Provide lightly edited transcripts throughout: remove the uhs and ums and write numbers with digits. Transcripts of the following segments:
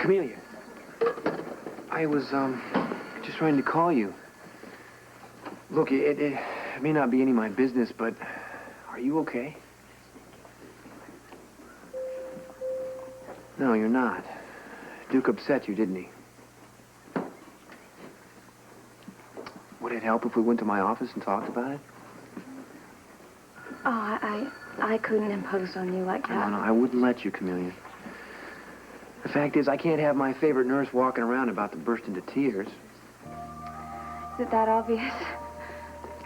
Camellia, I was, just trying to call you. Look, it may not be any of my business, but are you okay? No, you're not. Duke upset you, didn't he? Would it help if we went to my office and talked about it? Oh, I couldn't impose on you like that. No, I wouldn't let you, Camellia. The fact is, I can't have my favorite nurse walking around about to burst into tears. Is it that obvious?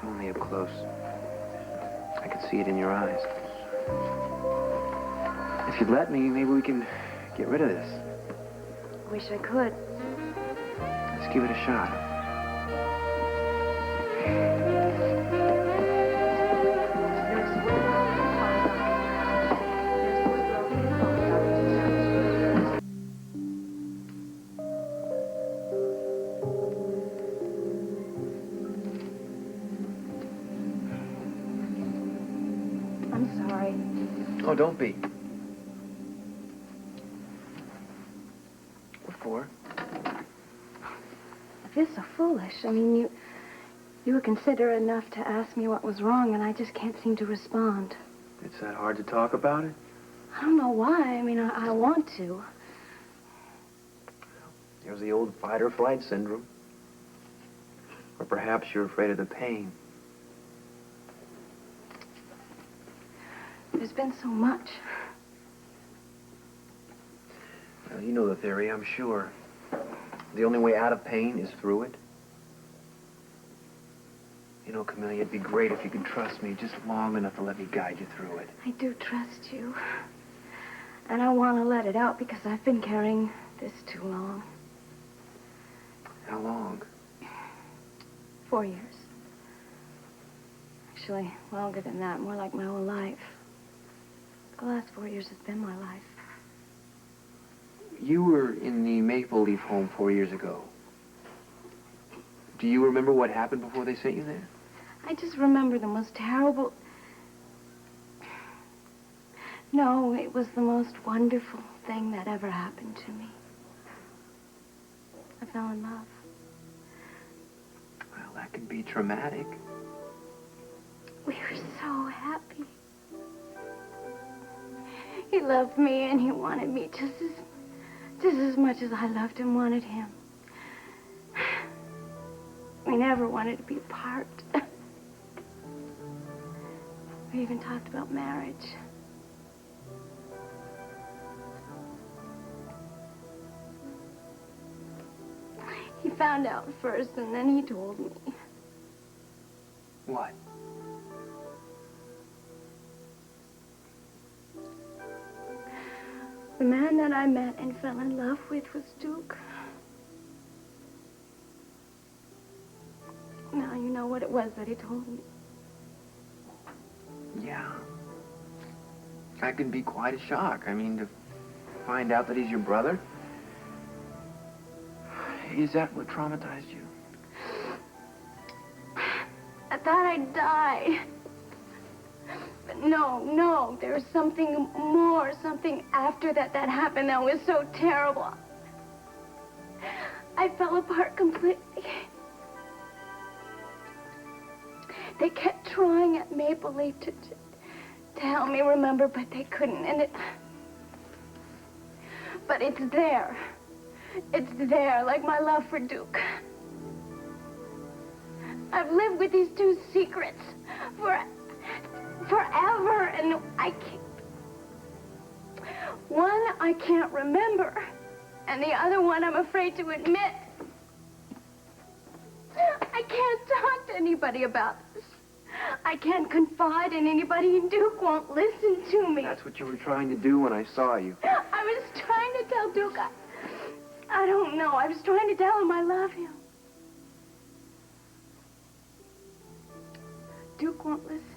Only up close. I could see it in your eyes. If you'd let me, maybe we can get rid of this. Wish I could. Let's give it a shot. I'm sorry. Oh, don't be. What for? I feel so foolish. I mean, you were considerate enough to ask me what was wrong, and I just can't seem to respond. It's that hard to talk about it? I don't know why. I mean, I want to. There's the old fight-or-flight syndrome. Or perhaps you're afraid of the pain. There's been so much. Well, you know the theory, I'm sure. The only way out of pain is through it. You know, Camellia, it'd be great if you could trust me just long enough to let me guide you through it. I do trust you. And I want to let it out because I've been carrying this too long. How long? 4 years. Actually, longer than that, more like my whole life. The last 4 years has been my life. You were in the Maple Leaf home 4 years ago. Do you remember what happened before they sent you there? I just remember the most terrible... No, it was the most wonderful thing that ever happened to me. I fell in love. Well, that can be traumatic. We were so happy. He loved me and he wanted me just as much as I loved and wanted him. We never wanted to be apart. We even talked about marriage. He found out first and then he told me. What? The man that I met and fell in love with was Duke. Now you know what it was that he told me. Yeah. That can be quite a shock. I mean, to find out that he's your brother. Is that what traumatized you? I thought I'd die. But no, there was something more, something after that happened that was so terrible. I fell apart completely. They kept trying at Maple Leaf to help me remember, but they couldn't, but it's there. It's there, like my love for Duke. I've lived with these two secrets forever, and I can't... One, I can't remember, and the other one I'm afraid to admit. I can't talk to anybody about this. I can't confide in anybody, and Duke won't listen to me. That's what you were trying to do when I saw you. I was trying to tell Duke I don't know. I was trying to tell him I love him. Duke won't listen.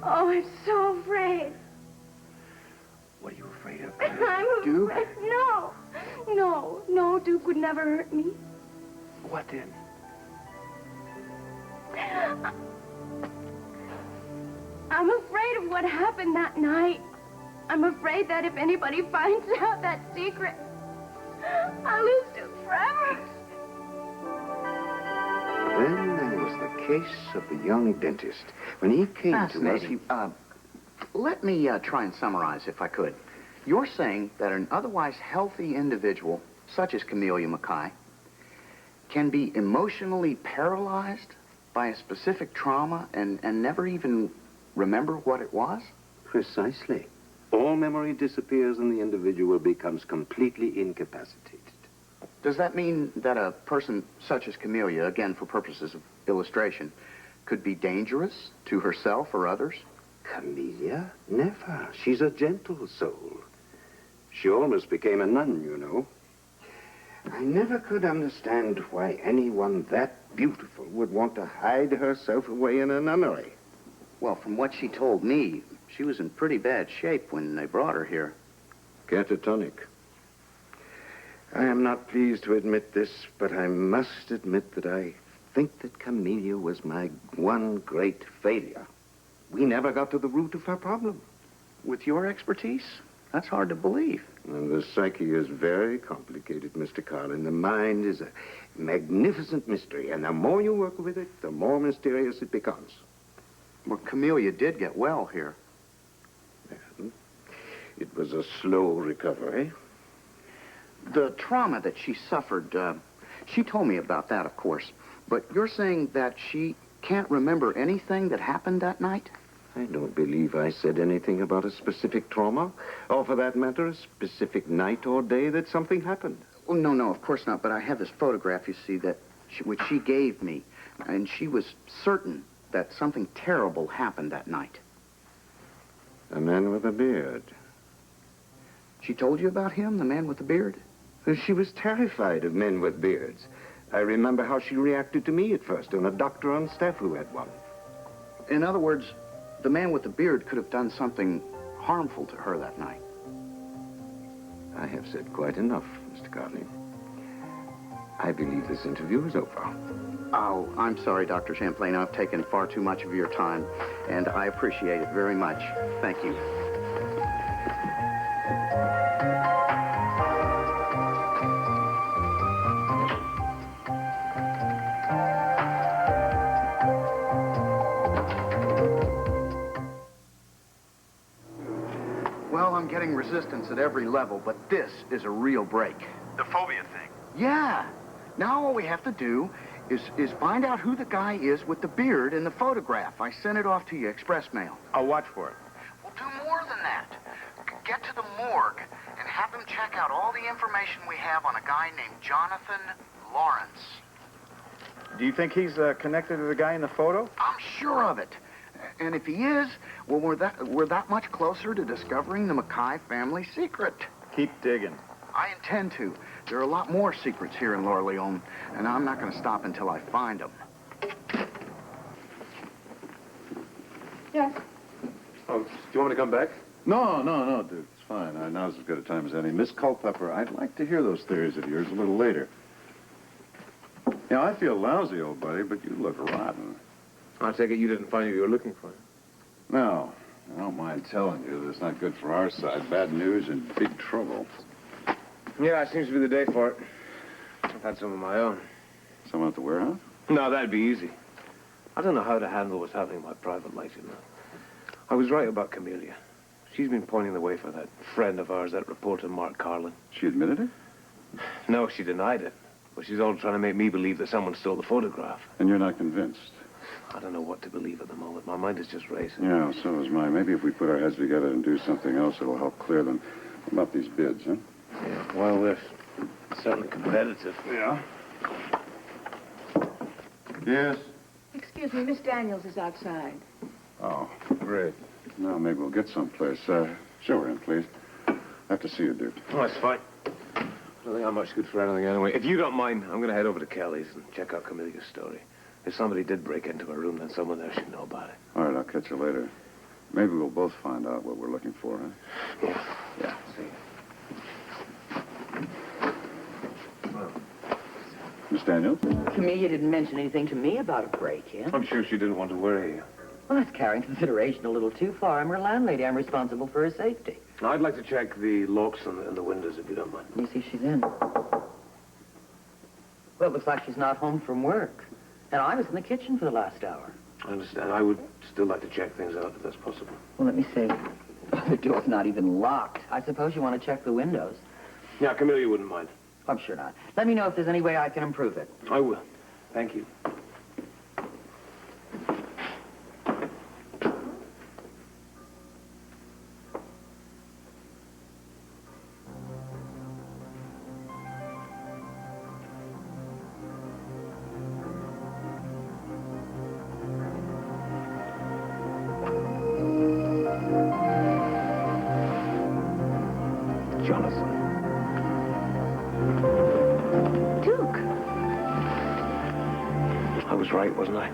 Oh, I'm so afraid. What are you afraid of? I'm Duke? afraid. No, Duke would never hurt me. What then? I'm afraid of what happened that night. I'm afraid that if anybody finds out that secret, I'll lose him forever. Then there was the case of the young dentist. When he came to us, he... Let me try and summarize, if I could. You're saying that an otherwise healthy individual, such as Camellia Mackay, can be emotionally paralyzed by a specific trauma and never even remember what it was? Precisely. All memory disappears and the individual becomes completely incapacitated. Does that mean that a person such as Camellia, again for purposes of illustration, could be dangerous to herself or others? Camellia? Never. She's a gentle soul. She almost became a nun, you know. I never could understand why anyone that beautiful would want to hide herself away in a nunnery. Well, from what she told me, she was in pretty bad shape when they brought her here. Catatonic. I am not pleased to admit this, but I must admit that I think that Camellia was my one great failure. We never got to the root of her problem. With your expertise, that's hard to believe. And the psyche is very complicated, Mr. Carlin. The mind is a magnificent mystery, and the more you work with it, the more mysterious it becomes. Well, Camellia did get well here. And it was a slow recovery. The trauma that she suffered, she told me about that, of course. But you're saying that she can't remember anything that happened that night? I don't believe I said anything about a specific trauma, or for that matter, a specific night or day that something happened. Well, no, of course not. But I have this photograph, you see, which she gave me. And she was certain that something terrible happened that night. A man with a beard. She told you about him, the man with the beard? She was terrified of men with beards. I remember how she reacted to me at first, and a doctor on staff who had one. In other words, the man with the beard could have done something harmful to her that night. I have said quite enough, Mr. Carlin. I believe this interview is over. Oh, I'm sorry, Dr. Champlain. I've taken far too much of your time, and I appreciate it very much. Thank you. Well, I'm getting resistance at every level, but this is a real break. The phobia thing. Yeah. Now all we have to do is find out who the guy is with the beard in the photograph. I sent it off to you, express mail. I'll watch for it. We'll do more than that. Get to the morgue and have them check out all the information we have on a guy named Jonathan Lawrence. Do you think he's connected to the guy in the photo? I'm sure of it. And if he is, well, we're that much closer to discovering the Mackay family secret. Keep digging. I intend to. There are a lot more secrets here in Laura Leone, and I'm not going to stop until I find them. Yes. Oh, do you want me to come back? No, dude. It's fine. Now's as good a time as any. Miss Culpepper, I'd like to hear those theories of yours a little later. Yeah, I feel lousy, old buddy, but you look rotten. I take it you didn't find what you were looking for. No, I don't mind telling you that it's not good for our side. Bad news and big trouble. Yeah, it seems to be the day for it. I've had some of my own. Someone at the warehouse? No, that'd be easy. I don't know how to handle what's happening in my private life, you know. I was right about Camellia. She's been pointing the way for that friend of ours, that reporter Mark Carlin. She admitted it? No, she denied it. But she's all trying to make me believe that someone stole the photograph. And you're not convinced? I don't know what to believe at the moment. My mind is just racing. Yeah, so is mine. Maybe if we put our heads together and do something else, it'll help clear them. What about these bids, huh? Yeah, well, they're certainly competitive. Yeah. Yes? Excuse me, Miss Daniels is outside. Oh, great. Now maybe we'll get someplace. Show her in, please. I have to see you, dude. Oh, that's fine. I don't think I'm much good for anything anyway. If you don't mind, I'm going to head over to Kelly's and check out Camelia's story. If somebody did break into her room, then someone there should know about it. All right, I'll catch you later. Maybe we'll both find out what we're looking for, huh? Yeah, see you. Miss Daniels? Camellia didn't mention anything to me about a break-in. I'm sure she didn't want to worry you. Well, that's carrying consideration a little too far. I'm her landlady. I'm responsible for her safety. I'd like to check the locks and the windows, if you don't mind. Let me see if she's in. Well, it looks like she's not home from work. And I was in the kitchen for the last hour. I understand. I would still like to check things out, if that's possible. Well, let me see. The door's not even locked. I suppose you want to check the windows. Yeah, Camelia wouldn't mind. I'm sure not. Let me know if there's any way I can improve it. I will. Thank you. Jonathan. Duke. I was right, wasn't I?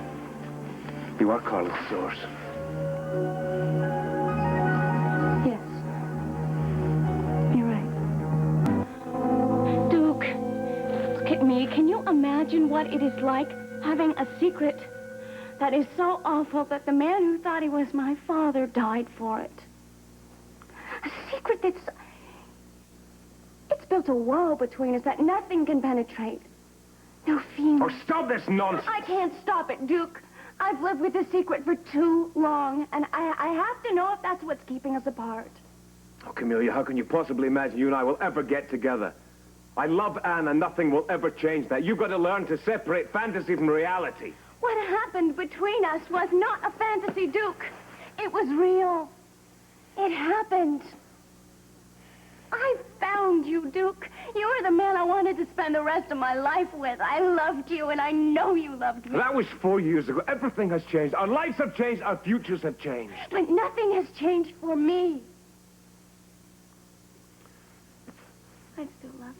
You are Carla's source. Yes. You're right. Duke, look at me. Can you imagine what it is like having a secret that is so awful that the man who thought he was my father died for it? A secret that's... It's built a wall between us that nothing can penetrate. No fiend. Oh, stop this nonsense! I can't stop it, Duke. I've lived with this secret for too long, and I have to know if that's what's keeping us apart. Oh, Camelia, how can you possibly imagine you and I will ever get together? I love Anne, and nothing will ever change that. You've got to learn to separate fantasy from reality. What happened between us was not a fantasy, Duke. It was real. It happened. I found you, Duke. You were the man I wanted to spend the rest of my life with. I loved you, and I know you loved me. That was 4 years ago. Everything has changed. Our lives have changed. Our futures have changed. But nothing has changed for me. I still love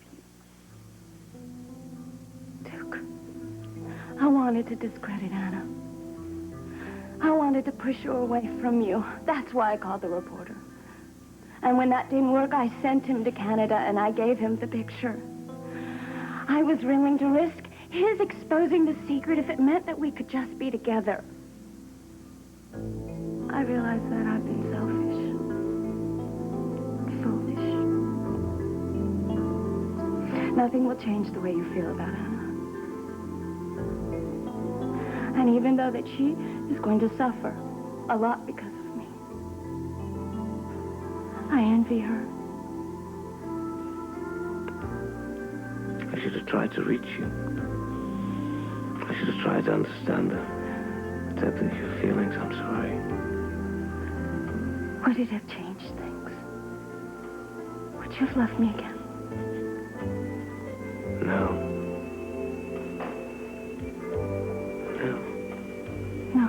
you. Duke, I wanted to discredit Anna. I wanted to push her away from you. That's why I called the reporter. And when that didn't work, I sent him to Canada, and I gave him the picture. I was willing to risk his exposing the secret if it meant that we could just be together. I realize that I've been selfish. Foolish. Nothing will change the way you feel about Anna. And even though that she is going to suffer a lot because of me, I envy her. I should have tried to reach you. I should have tried to understand the depth of your feelings. I'm sorry. Would it have changed things? Would you have loved me again? No. No.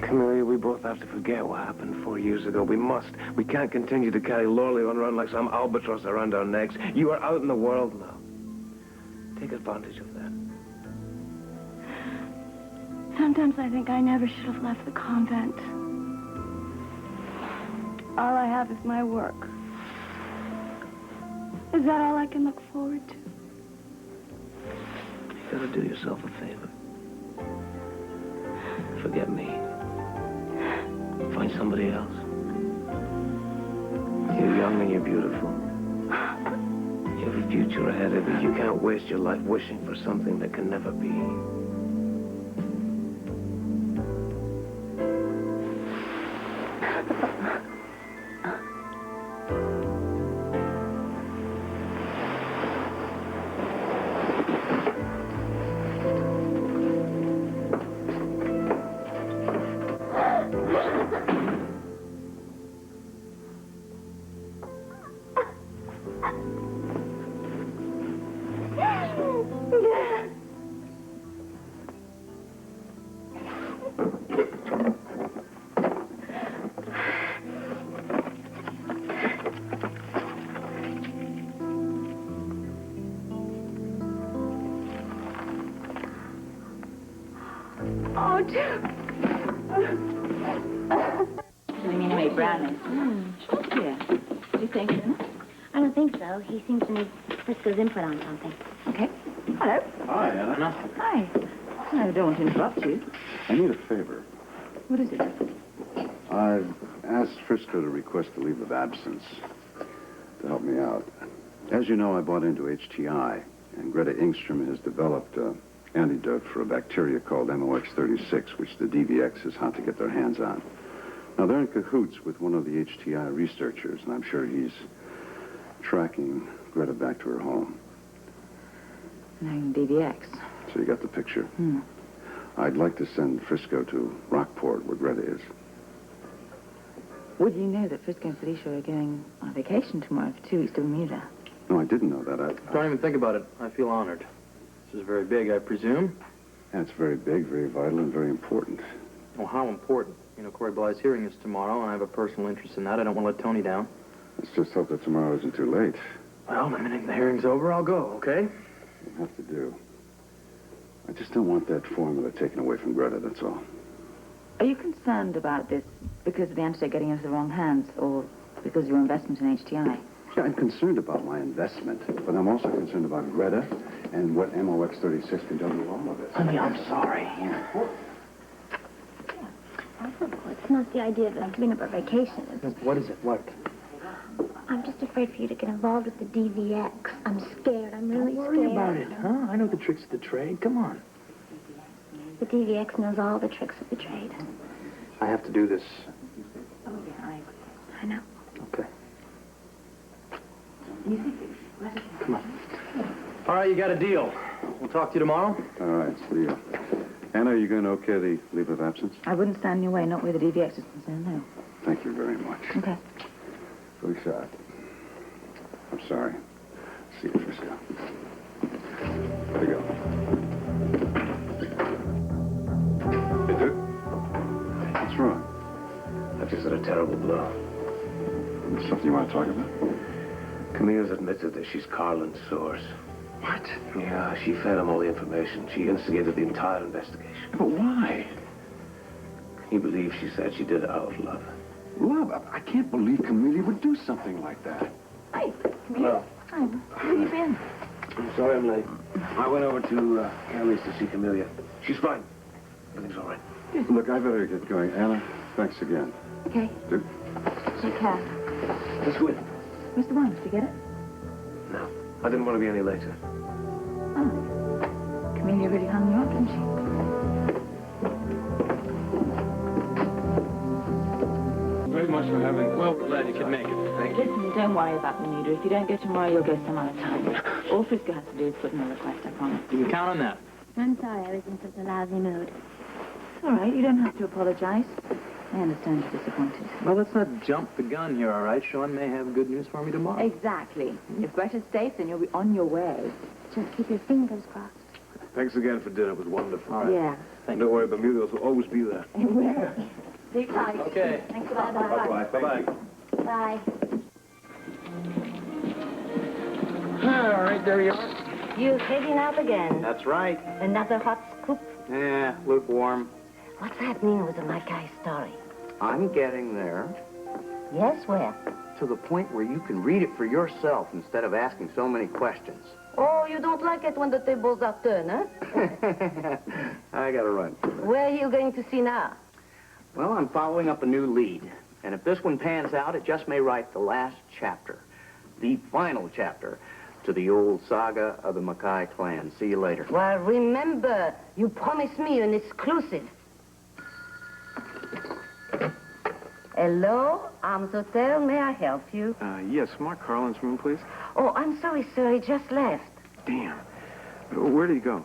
Camelia, we both have to forget what happened 4 years ago. We must. We can't continue to carry Lorelei around like some albatross around our necks. You are out in the world now. Take advantage of that. Sometimes I think I never should have left the convent. All I have is my work. Is that all I can look forward to? You gotta do yourself a favor. Forget me. Find somebody else. You're young and you're beautiful. You have a future ahead of you. You can't waste your life wishing for something that can never be. Oh, Duke. You mean to make brownies? Yeah. Do you think so? I don't think so. He seems to need Frisco's input on something. Okay. Hello. Hi, Anna. Hi. I don't want to interrupt you. I need a favor. What is it? I've asked Frisco to request a leave of absence to help me out. As you know, I bought into HTI, and Greta Ingstrom has developed an antidote for a bacteria called MOX36, which the DVX is hot to get their hands on. Now, they're in cahoots with one of the HTI researchers, and I'm sure he's tracking Greta back to her home. DVX. So you got the picture? I'd like to send Frisco to Rockport, where Greta is. Would you know that Frisco and Felicia are going on vacation tomorrow for 2 weeks to Bermuda? No, I didn't know that. Don't even think about it. I feel honored. This is very big, I presume. Yeah, it's very big, very vital, and very important. Well, how important? You know, Corey Bly's hearing is tomorrow, and I have a personal interest in that. I don't want to let Tony down. Let's just hope that tomorrow isn't too late. Well, the minute the hearing's over, I'll go, okay? You have to do. I just don't want that formula taken away from Greta, that's all. Are you concerned about this because of the antidote getting into the wrong hands, or because of your investment in HTI? Yeah, I'm concerned about my investment, but I'm also concerned about Greta and what MOX36 can do to all of it. Honey, I'm sorry. It's not the idea of giving up our vacation. What is it? What? I'm just afraid for you to get involved with the DVX. I'm scared. I'm really Don't scared. worry about it, huh? I know the tricks of the trade. Come on. The DVX knows all the tricks of the trade. I have to do this. Oh, yeah, I know. Okay. Come on. All right, you got a deal. We'll talk to you tomorrow. All right, see you. Anna, are you going to okay the leave of absence? I wouldn't stand in your way, not where the DVX is concerned, no. Thank you very much. Okay. Felicia, I'm sorry. See you, Frisco. Gotta go. Hey, Duke. What's wrong? I've just had a terrible blow. Something you want to talk about? Camille's admitted that she's Carlin's source. What? Yeah, she fed him all the information. She instigated the entire investigation. But why? Can you believe she said she did it out of love? Love, I can't believe Camille would do something like that. Hi, Camille. Hi, where have you been? I'm sorry I'm late. I went over to Kelly's to see Camellia. She's fine. Everything's all right. Look, I better get going. Anna, thanks again. Okay. Duke? Take care. Let's go in. Mr. Wine, did you get it? No, I didn't want to be any later. Oh. Camellia really hung you up, didn't she? Very much for having. Well, glad you could make it. Thank you. Listen, don't worry about Bermuda. If you don't go tomorrow, you'll go some other time. All Frisco has to do is put in a request, I promise. You can count on that. I'm sorry I was in such a lousy mood. It's all right. You don't have to apologize. I understand you're disappointed. Well, let's not jump the gun here, all right? Sean may have good news for me tomorrow. Exactly. If Greta's safe, then you'll be on your way. Just keep your fingers crossed. Thanks again for dinner. It was wonderful. All right. Yeah. And don't worry, Bermuda will always be there. It will. Big time. Okay. Thanks a lot. Bye-bye. Bye-bye. Bye. All right, there you are. You heading out again? That's right. Another hot scoop? Yeah, lukewarm. What's happening with the Mackay story? I'm getting there Yes, where? to the point where you can read it for yourself instead of asking so many questions. Oh, you don't like it when the tables are turned, huh? I gotta run. Where are you going to see now? Well, I'm following up a new lead. And if this one pans out, it just may write the last chapter. The final chapter to the old saga of the Mackay clan. See you later. Well, remember, you promised me an exclusive. Hello, Arms Hotel. May I help you? Yes, Mark Carlin's room, please. Oh, I'm sorry, sir. He just left. Damn. Where did he go?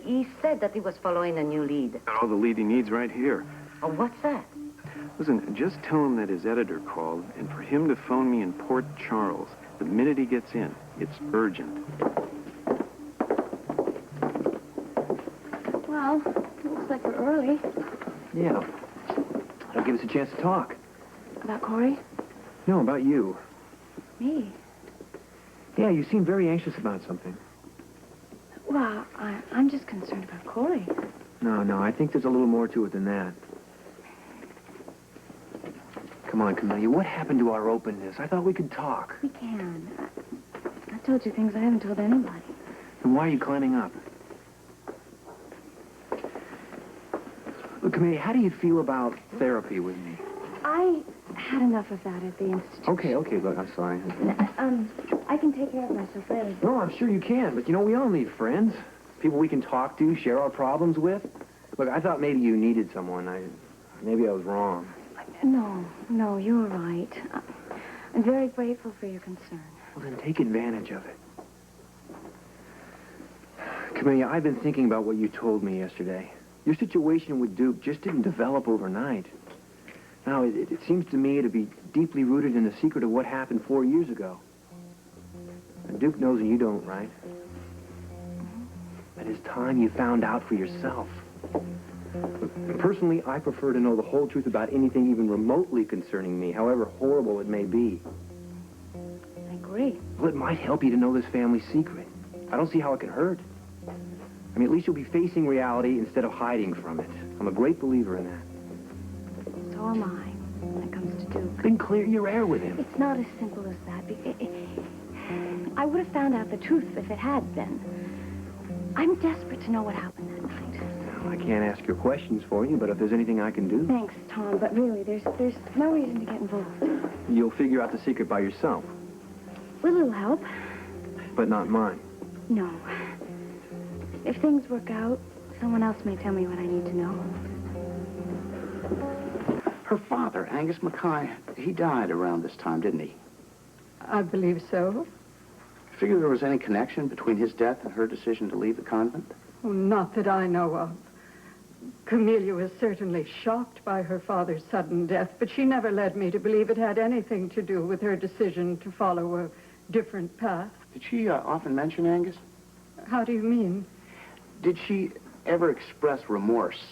He said that he was following a new lead. Got all the lead he needs right here. Oh, what's that? Listen, just tell him that his editor called, and for him to phone me in Port Charles the minute he gets in. It's urgent. Well, looks like we're early. Yeah. That'll give us a chance to talk. About Corey? No, about you. Me? Yeah, you seem very anxious about something. Well, I'm just concerned about Corey. No, I think there's a little more to it than that. Come on, Camellia, what happened to our openness? I thought we could talk. We can. I told you things I haven't told anybody. Then why are you climbing up? Look, Camille, how do you feel about therapy with me? I had enough of that at the institute. Okay, look, I'm sorry. I can take care of myself, really. No, I'm sure you can, but we all need friends. People we can talk to, share our problems with. Look, I thought maybe you needed someone. Maybe I was wrong. No, you were right. I'm very grateful for your concern. Well, then take advantage of it. Camilla, I've been thinking about what you told me yesterday. Your situation with Duke just didn't develop overnight. Now, it seems to me to be deeply rooted in the secret of what happened 4 years ago. And Duke knows and you don't, right? But it's time you found out for yourself. Look, personally, I prefer to know the whole truth about anything even remotely concerning me, however horrible it may be. I agree. Well, it might help you to know this family secret. I don't see how it could hurt. I mean, at least you'll be facing reality instead of hiding from it. I'm a great believer in that. So am I, when it comes to Duke. Then clear your air with him. It's not as simple as that. I would have found out the truth if it had been. I'm desperate to know what happened that night. Well, I can't ask your questions for you, but if there's anything I can do... Thanks, Tom, but really, there's no reason to get involved. You'll figure out the secret by yourself. With a little help. But not mine. No. If things work out, someone else may tell me what I need to know. Her father, Angus Mackay, he died around this time, didn't he? I believe so. Figure there was any connection between his death and her decision to leave the convent? Oh, not that I know of. Camelia was certainly shocked by her father's sudden death, but she never led me to believe it had anything to do with her decision to follow a different path. Did she often mention Angus? How do you mean? Did she ever express remorse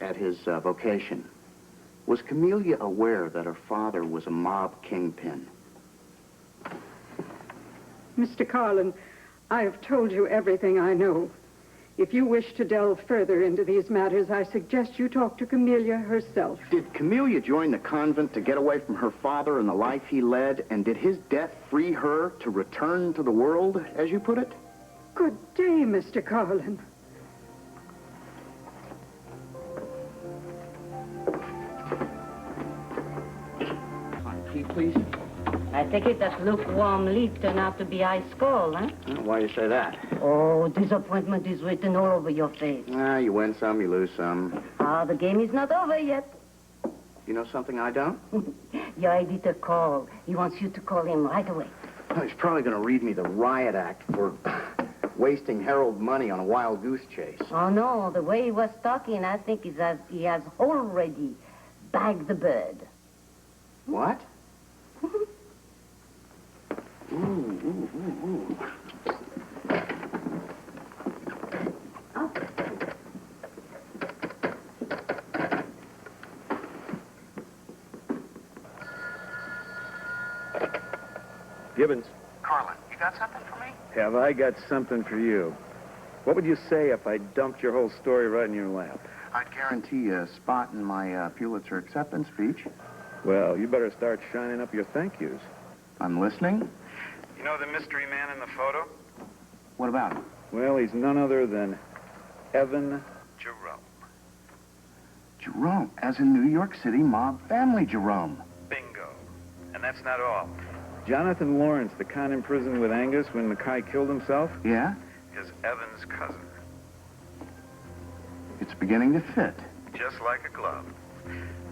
at his vocation? Was Camelia aware that her father was a mob kingpin? Mr. Carlin, I have told you everything I know. If you wish to delve further into these matters, I suggest you talk to Camelia herself. Did Camelia join the convent to get away from her father and the life he led, and did his death free her to return to the world, as you put it? Good day, Mr. Carlin. Tea, please. I take it that lukewarm leaf turned out to be ice cold, huh? Why do you say that? Oh, disappointment is written all over your face. You win some, you lose some. The game is not over yet. You know something I don't? Your editor called. He wants you to call him right away. Oh, he's probably going to read me the riot act for wasting Harold money on a wild goose chase. Oh, no. The way he was talking, I think is that he has already bagged the bird. What? Ooh. Gibbons. Carlin, you got something for me? Have I got something for you? What would you say if I dumped your whole story right in your lap? I'd guarantee a spot in my Pulitzer acceptance speech. Well, you better start shining up your thank yous. I'm listening. You know the mystery man in the photo? What about him? Well, he's none other than Evan Jerome. Jerome, as in New York City mob family Jerome. Bingo. And that's not all. Jonathan Lawrence, the con in prison with Angus when Mackay killed himself, Yeah? is Evan's cousin. It's beginning to fit. Just like a glove.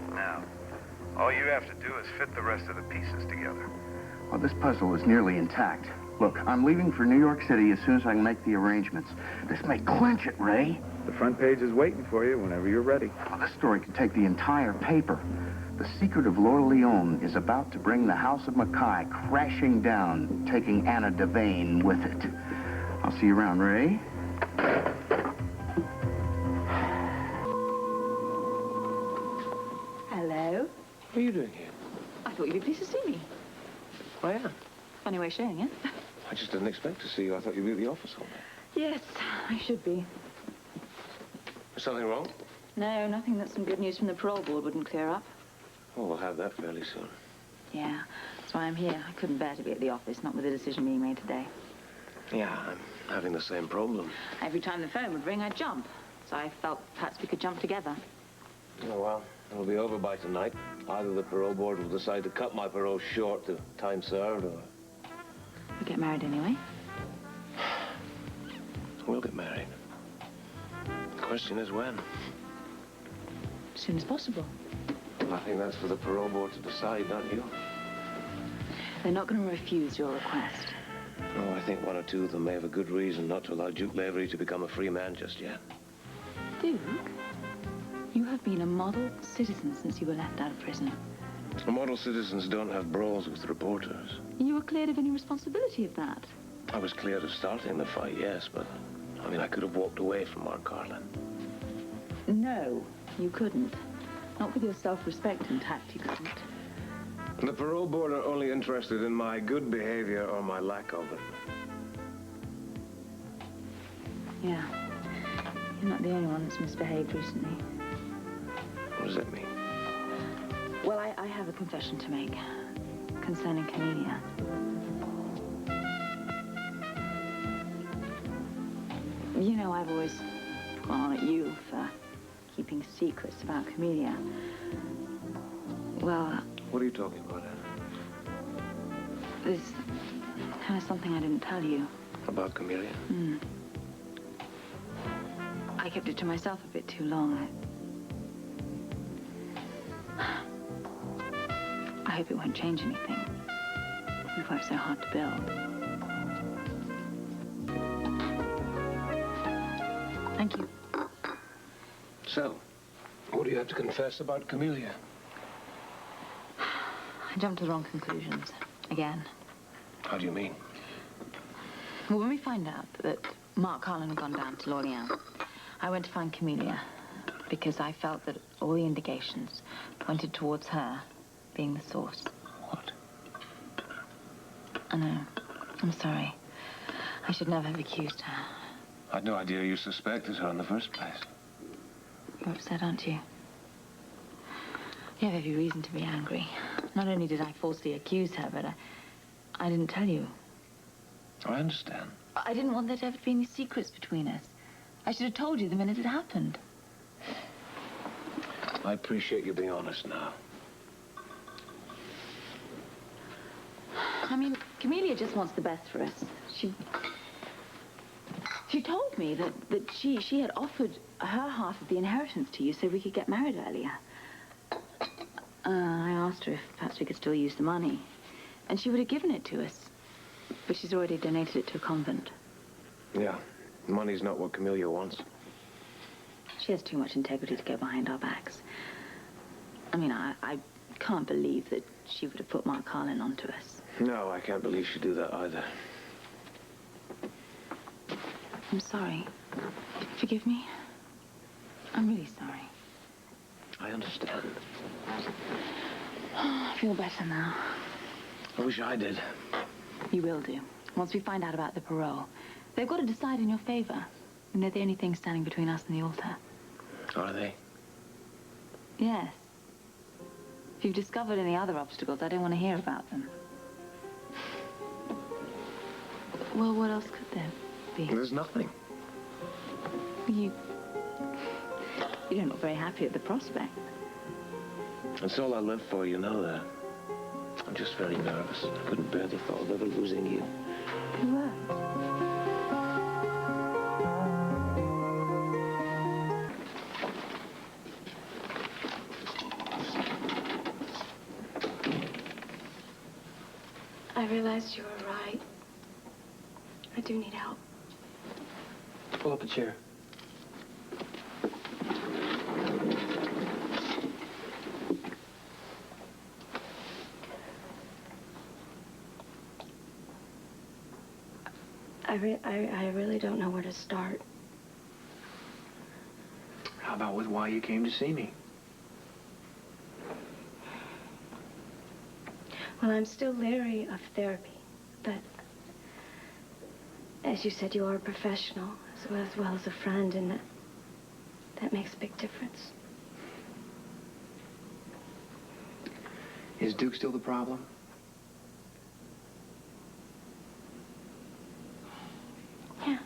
Now, all you have to do is fit the rest of the pieces together. Well, this puzzle is nearly intact. Look, I'm leaving for New York City as soon as I can make the arrangements. This may clinch it, Ray. The front page is waiting for you whenever you're ready. Well, this story could take the entire paper. The secret of Laura Leone is about to bring the House of Mackay crashing down, taking Anna Devane with it. I'll see you around, Ray. Hello. What are you doing here? I thought you'd be pleased to see me. I am. Funny way of saying it. I just didn't expect to see you. I thought you'd be at the office all day. Yes, I should be. Is something wrong? No, nothing that some good news from the parole board wouldn't clear up. Oh, we'll have that fairly soon. Yeah, that's why I'm here. I couldn't bear to be at the office, not with the decision being made today. Yeah, I'm having the same problem. Every time the phone would ring, I'd jump. So I felt perhaps we could jump together. Oh, well, it'll be over by tonight. Either the parole board will decide to cut my parole short to time served, or... We get married anyway. We'll get married. The question is when. As soon as possible. I think that's for the parole board to decide, not you. They're not going to refuse your request. Oh, I think one or two of them may have a good reason not to allow Duke Lavery to become a free man just yet. Duke, you have been a model citizen since you were left out of prison. Model citizens don't have brawls with reporters. You were cleared of any responsibility of that. I was cleared of starting the fight, yes, but... I mean, I could have walked away from Mark Carlin. No, you couldn't. Not with your self-respect intact, you couldn't. The parole board are only interested in my good behavior or my lack of it. Yeah. You're not the only one that's misbehaved recently. What does that mean? Well, I have a confession to make concerning Camellia. You know, I've always gone on at you for keeping secrets about Camellia. Well... What are you talking about, Anna? There's kind of something I didn't tell you. About Camellia? I kept it to myself a bit too long. I hope it won't change anything. We've worked so hard to build. Thank you. So, what do you have to confess about Camellia? I jumped to the wrong conclusions. Again. How do you mean? Well, when we find out that Mark Carlin had gone down to L'Orléans, I went to find Camellia because I felt that all the indications pointed towards her being the source. What? I know. I'm sorry. I should never have accused her. I had no idea you suspected her in the first place. You're upset, aren't you? You have every reason to be angry. Not only did I falsely accuse her, but I didn't tell you. I understand. I didn't want there to ever be any secrets between us. I should have told you the minute it happened. I appreciate you being honest now. I mean, Camellia just wants the best for us. She told me that she had offered her half of the inheritance to you so we could get married earlier. I asked her if perhaps we could still use the money. And she would have given it to us. But she's already donated it to a convent. Yeah, money's not what Camellia wants. She has too much integrity to go behind our backs. I mean, I can't believe that she would have put Mark Carlin onto us. No, I can't believe she'd do that either. I'm sorry. Forgive me. I'm really sorry. I understand. I feel better now. I wish I did. You will do. Once we find out about the parole. They've got to decide in your favor. And they're the only thing standing between us and the altar. Are they? Yes. If you've discovered any other obstacles, I don't want to hear about them. Well, what else could there be? There's nothing. You don't look very happy at the prospect. That's all I live for, you know that. I'm just very nervous. I couldn't bear the thought of ever losing you. You were. I realized you were right. I do need help. Pull up a chair. I really don't know where to start. How about with why you came to see me? Well, I'm still leery of therapy, but as you said, you are a professional as well as a friend, and that makes a big difference. Is Duke still the problem? Yeah.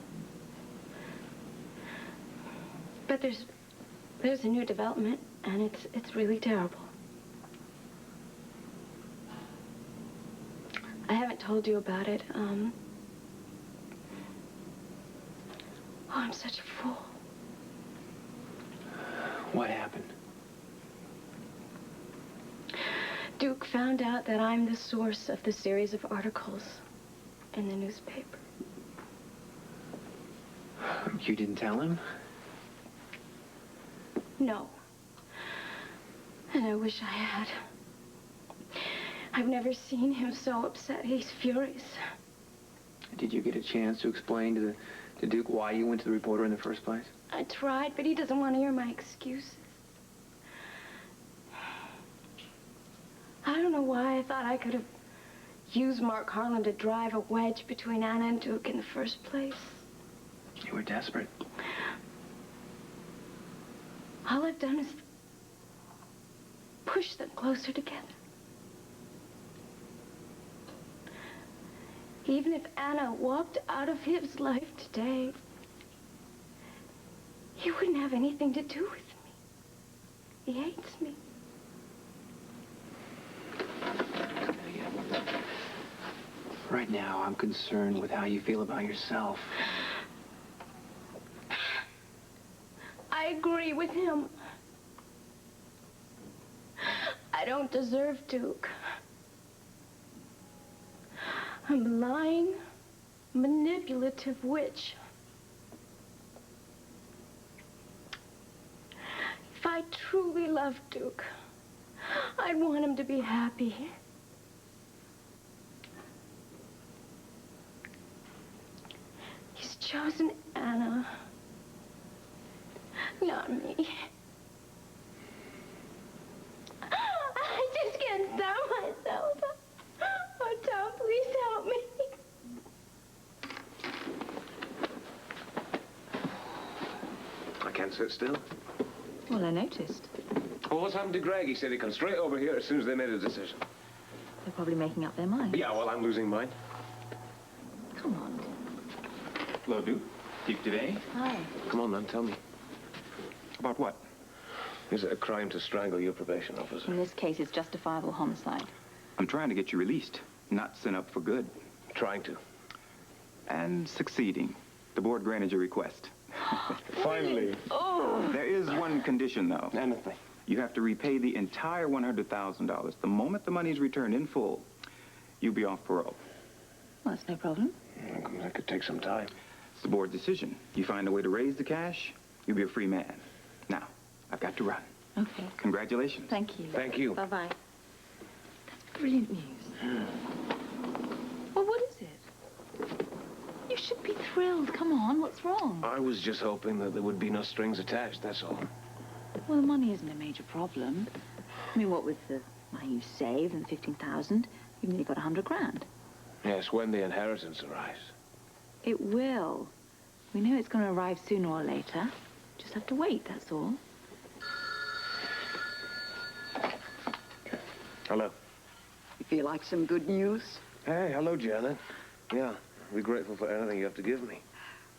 But there's a new development. And it's really terrible. I haven't told you about it. Oh, I'm such a fool. What happened? Duke found out that I'm the source of the series of articles in the newspaper. You didn't tell him? No. And I wish I had. I've never seen him so upset. He's furious. Did you get a chance to explain to Duke why you went to the reporter in the first place? I tried, but he doesn't want to hear my excuses. I don't know why I thought I could have used Mark Harlan to drive a wedge between Anna and Duke in the first place. You were desperate. All I've done is push them closer together. Even if Anna walked out of his life today, he wouldn't have anything to do with me. He hates me. Right now, I'm concerned with how you feel about yourself. I agree with him. I don't deserve Duke. I'm a lying, manipulative witch. If I truly loved Duke, I'd want him to be happy. He's chosen Anna, not me. I just can't stop myself. Oh, Tom, please help me. I can't sit still. Well, I noticed. Well, what's happened to Greg? He said he'd come straight over here as soon as they made a decision. They're probably making up their minds. Yeah, well, I'm losing mine. Come on. Hello, Duke. Duke Devane? Hi. Come on, then, tell me. About what? Is it a crime to strangle your probation officer? In this case, it's justifiable homicide. I'm trying to get you released, not sent up for good. Trying to. And succeeding. The board granted your request. Finally. Oh! There is one condition, though. Anything. You have to repay the entire $100,000. The moment the money is returned in full, you'll be off parole. Well, that's no problem. That could take some time. It's the board's decision. You find a way to raise the cash, you'll be a free man. Now, I've got to run. Okay. Congratulations. Thank you. Thank you. Bye-bye. That's brilliant news. Well, what is it? You should be thrilled. Come on, what's wrong? I was just hoping that there would be no strings attached, that's all. Well, the money isn't a major problem. I mean, what with the money you saved and 15,000, you've nearly got 100 grand. Yes, when the inheritance arrives. It will. We know it's going to arrive sooner or later. Just have to wait, that's all. Hello. You feel like some good news? Hey, hello, Janet. Yeah, I'll be grateful for anything you have to give me.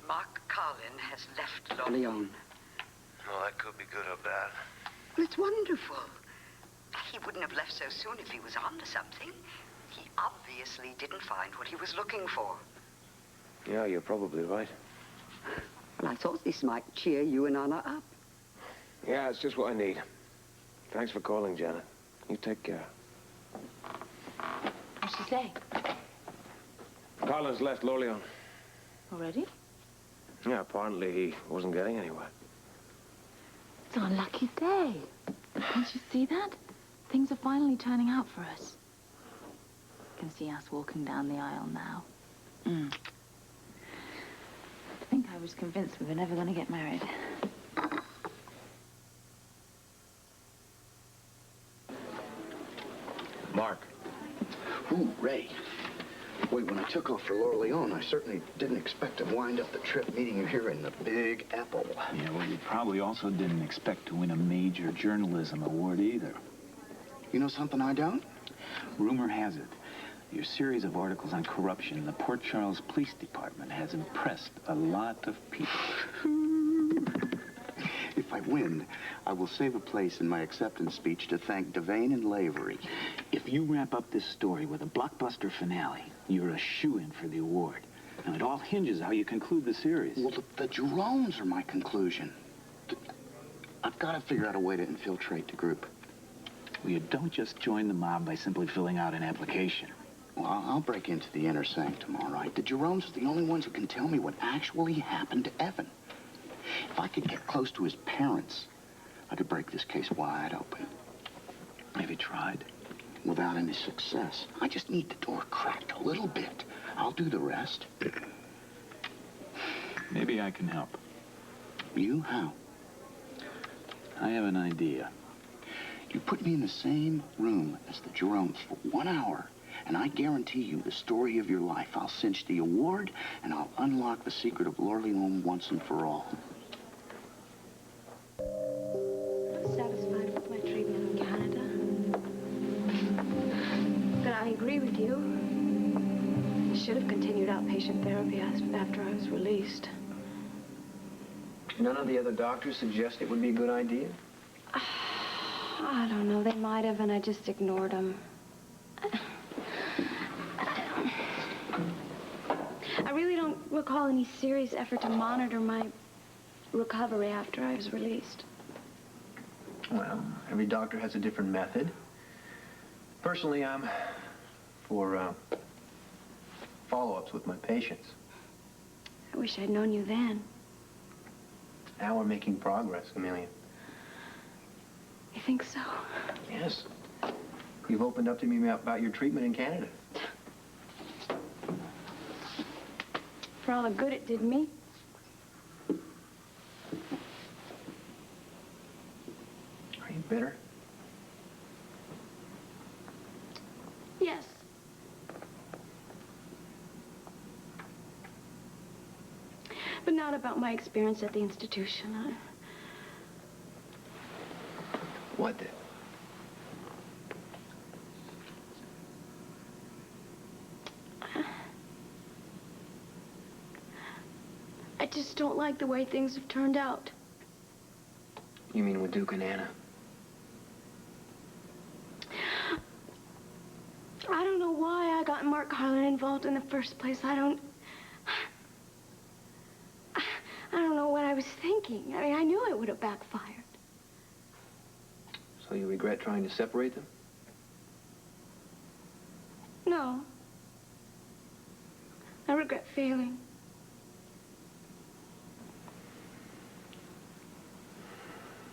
Mark Carlin has left Lorleans. Oh, that could be good or bad. Well, it's wonderful. He wouldn't have left so soon if he was on to something. He obviously didn't find what he was looking for. Yeah, you're probably right. Well, I thought this might cheer you and Anna up. Yeah, it's just what I need. Thanks for calling, Janet. You take care. What'd she say? Colin's left Lorleans. Already? Yeah, apparently he wasn't getting anywhere. It's our lucky day. Can't you see that? Things are finally turning out for us. You can see us walking down the aisle now. I think I was convinced we were never going to get married. Mark. Ooh, Ray. Wait, when I took off for Lorleans, I certainly didn't expect to wind up the trip meeting you here in the Big Apple. Yeah, well, you probably also didn't expect to win a major journalism award either. You know something I don't? Rumor has it, your series of articles on corruption in the Port Charles Police Department has impressed a lot of people. If I I win, I will save a place in my acceptance speech to thank Devane and Lavery. If you wrap up this story with a blockbuster finale, you're a shoo-in for the award. Now, it all hinges how you conclude the series. Well, the Jeromes are my conclusion. I've got to figure out a way to infiltrate the group. Well, you don't just join the mob by simply filling out an application. Well, I'll break into the inner sanctum, all right? The Jeromes are the only ones who can tell me what actually happened to Evan. If I could get close to his parents, I could break this case wide open. Have you tried? Without any success. I just need the door cracked a little bit. I'll do the rest. Maybe I can help. You? How? I have an idea. You put me in the same room as the Jeromes for 1 hour, and I guarantee you the story of your life. I'll cinch the award, and I'll unlock the secret of Lorleans once and for all. I'm satisfied with my treatment in Canada. But I agree with you. I should have continued outpatient therapy after I was released. None of the other doctors suggest it would be a good idea? I don't know. They might have, and I just ignored them. I really don't recall any serious effort to monitor my recovery after I was released. Well, every doctor has a different method. Personally, I'm for follow-ups with my patients. I wish I'd known you then. Now we're making progress, Amelia. You think so? Yes. You've opened up to me about your treatment in Canada. For all the good it did me. Are you bitter? Yes. But not about my experience at the institution. What then? I just don't like the way things have turned out. You mean with Duke and Anna? I don't know why I got Mark Harlan involved in the first place. I don't know what I was thinking. I mean, I knew it would have backfired. So you regret trying to separate them? No. I regret failing.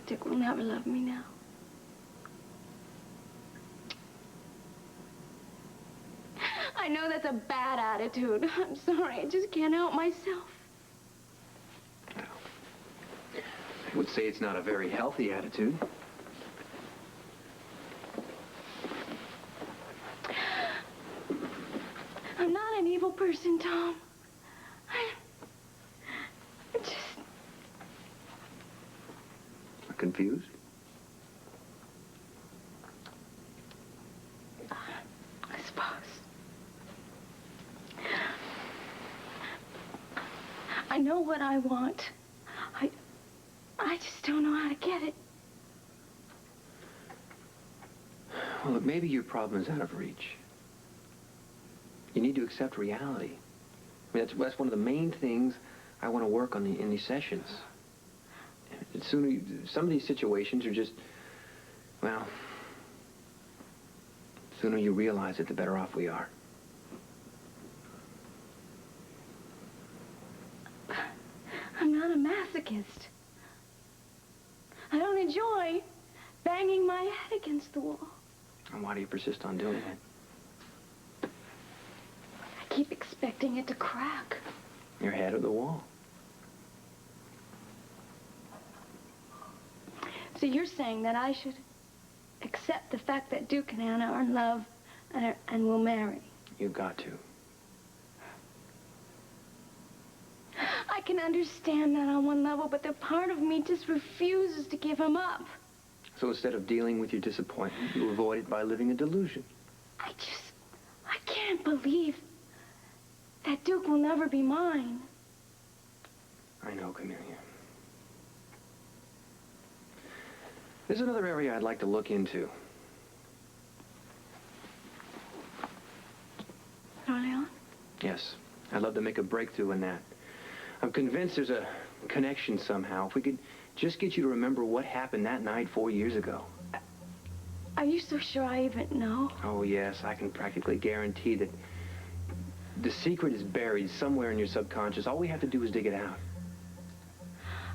Dick will never love me now. I know that's a bad attitude. I'm sorry. I just can't help myself. I would say it's not a very healthy attitude. I'm not an evil person, Tom. I just... Confused? I suppose. I know what I want. I just don't know how to get it. Well, look, maybe your problem is out of reach. You need to accept reality. I mean, that's one of the main things I want to work on in these sessions. Some of these situations are just, well, the sooner you realize it, the better off we are. I'm not a masochist. I don't enjoy banging my head against the wall. And why do you persist on doing it? I keep expecting it to crack. Your head or the wall. So you're saying that I should accept the fact that Duke and Anna are in love and will marry? You've got to. I can understand that on one level, but the part of me just refuses to give him up. So instead of dealing with your disappointment, you avoid it by living a delusion. I can't believe that Duke will never be mine. I know, Camellia. There's another area I'd like to look into. Leon? Yes, I'd love to make a breakthrough in that. I'm convinced there's a connection somehow. If we could just get you to remember what happened that night 4 years ago. Are you so sure I even know? Oh, yes, I can practically guarantee that the secret is buried somewhere in your subconscious. All we have to do is dig it out.